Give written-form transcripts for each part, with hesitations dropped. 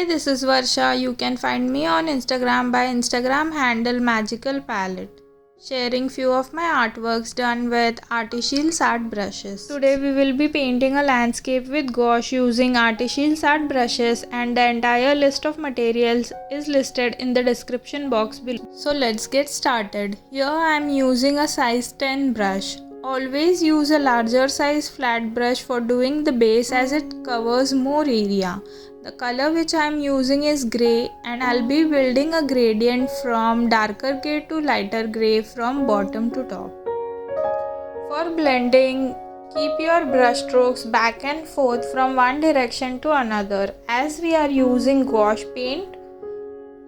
Hey, this is Varsha. You can find me on Instagram by Instagram handle Magical Palette, sharing few of my artworks done with Artyshils Art Brushes. Today we will be painting a landscape with gouache using Artyshils Art Brushes, and the entire list of materials is listed in the description box below. So let's get started. Here I am using a size 10 brush. Always use a larger size flat brush for doing the base as it covers more area. The color which I am using is grey, and I'll be building a gradient from darker grey to lighter grey from bottom to top. For blending, keep your brush strokes back and forth from one direction to another. As we are using gouache paint,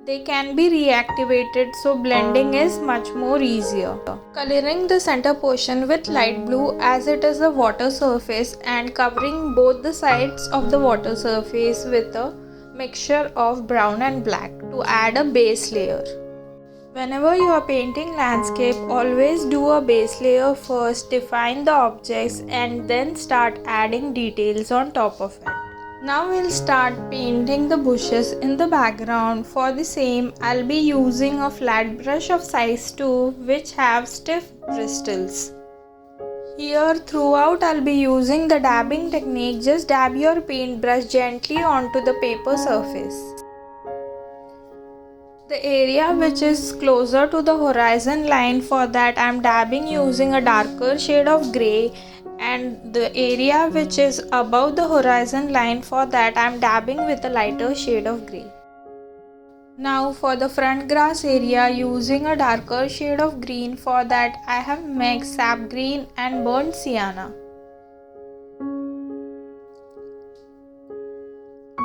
they can be reactivated, so blending is much more easier. Coloring the center portion with light blue as it is a water surface, and covering both the sides of the water surface with a mixture of brown and black to add a base layer. Whenever you are painting landscape, always do a base layer first, define the objects, and then start adding details on top of it. Now we'll start painting the bushes in the background. For the same, I'll be using a flat brush of size 2 which have stiff bristles. Here throughout I'll be using the dabbing technique. Just dab your paintbrush gently onto the paper surface. The area which is closer to the horizon line, for that I am dabbing using a darker shade of grey, and the area which is above the horizon line, for that I am dabbing with a lighter shade of grey. Now for the front grass area, using a darker shade of green, for that I have mixed sap green and burnt sienna.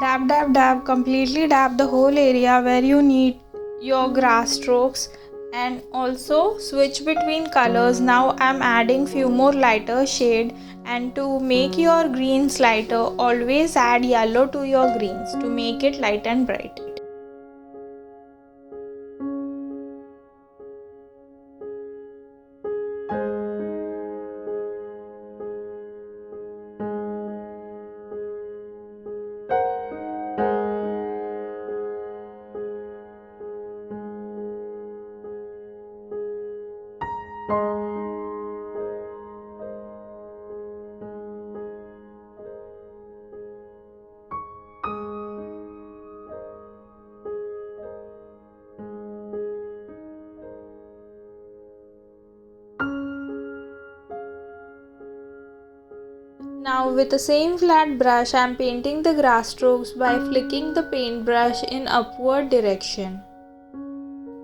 Dab dab dab, completely dab the whole area where you need your grass strokes, and also switch between colors. Now I'm adding few more lighter shade, and to make your greens lighter, always add yellow to your greens to make it light and bright. Now with the same flat brush, I am painting the grass strokes by flicking the paintbrush in upward direction.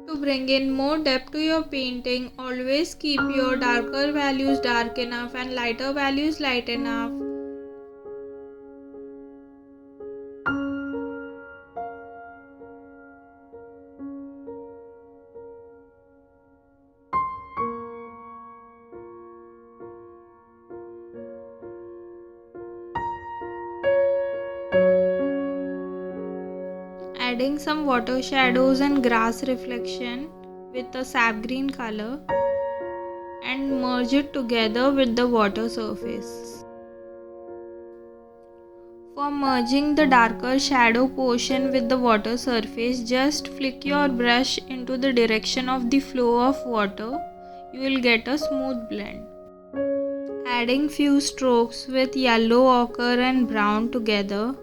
To bring in more depth to your painting, always keep your darker values dark enough and lighter values light enough. Adding some water shadows and grass reflection with a sap green color, and merge it together with the water surface. For merging the darker shadow portion with the water surface, just flick your brush into the direction of the flow of water. You will get a smooth blend. Adding few strokes with yellow, ochre and brown together.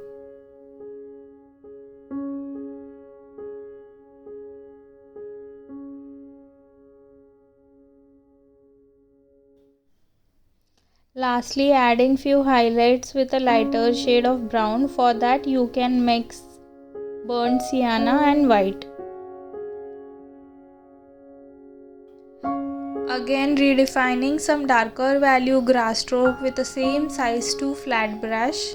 Lastly, adding few highlights with a lighter shade of brown. For that you can mix burnt sienna and white. Again redefining some darker value grass stroke with the same size 2 flat brush.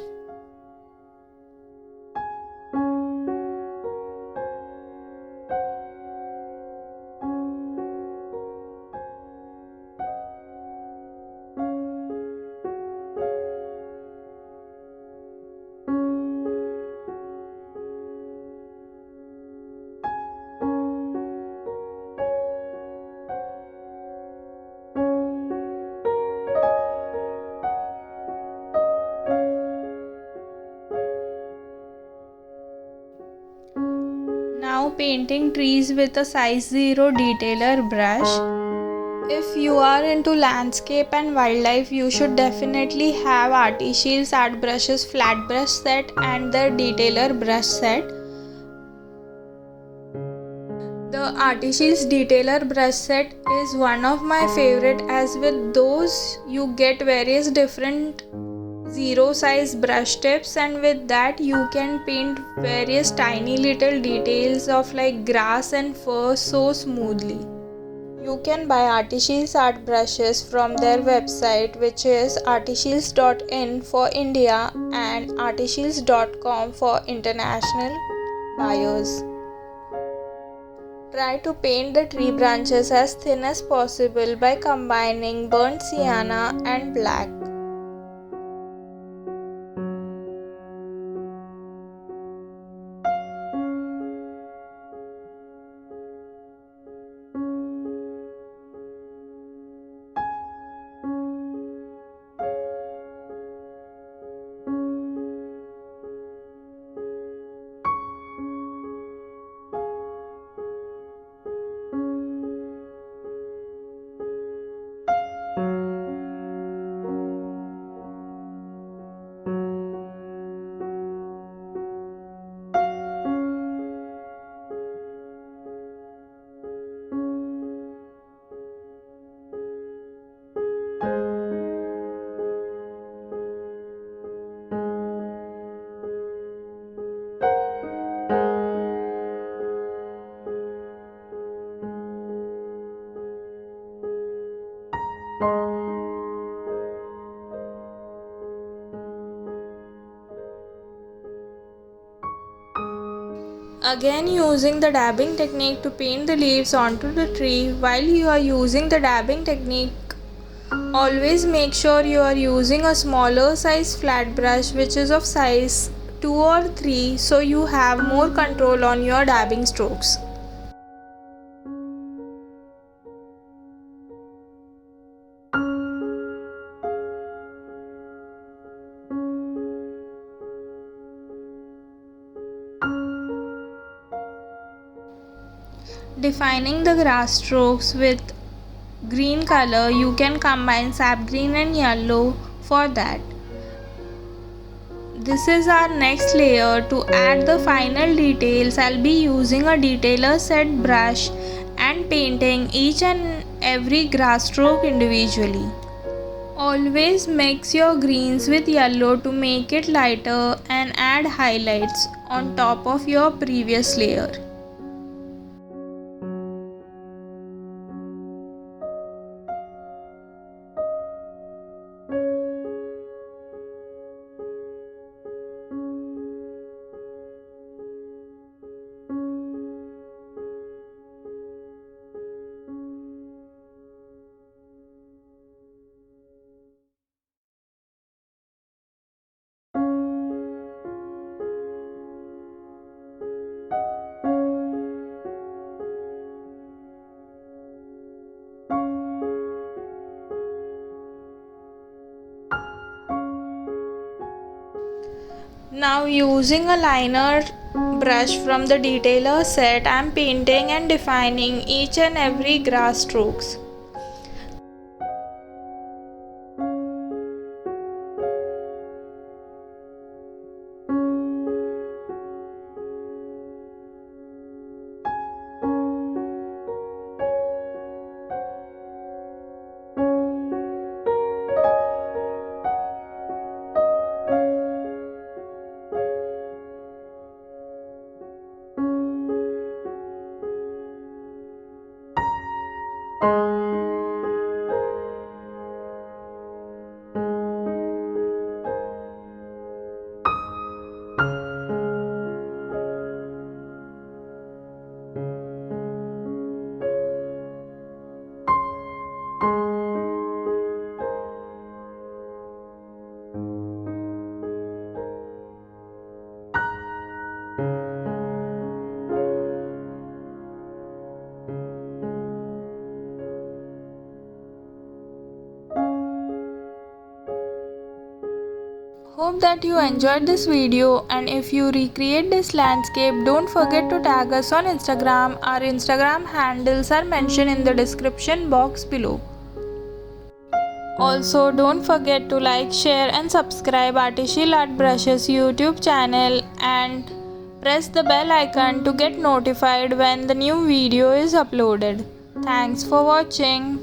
painting trees with a size 0 detailer brush. If you are into landscape and wildlife, you should definitely have Artyshils Art Brushes flat brush set and the detailer brush set. The Artyshils detailer brush set is one of my favorite, as with those you get various different zero size brush tips, and with that you can paint various tiny little details of like grass and fur so smoothly. You can buy Artyshils Art Brushes from their website, which is artyshils.in for India and artyshils.com for international buyers. Try to paint the tree branches as thin as possible by combining burnt sienna and black. Again, using the dabbing technique to paint the leaves onto the tree. While you are using the dabbing technique, always make sure you are using a smaller size flat brush, which is of size 2 or 3, so you have more control on your dabbing strokes. Defining the grass strokes with green color, you can combine sap green and yellow for that. This is our next layer. To add the final details, I'll be using a detailer set brush and painting each and every grass stroke individually. Always mix your greens with yellow to make it lighter and add highlights on top of your previous layer. Now, using a liner brush from the detailer set, I am painting and defining each and every grass strokes. Hope that you enjoyed this video, and if you recreate this landscape, don't forget to tag us on Instagram. Our Instagram handles are mentioned in the description box below. Also, don't forget to like, share and subscribe Artyshils Art Brushes YouTube channel and press the bell icon to get notified when the new video is uploaded. Thanks for watching.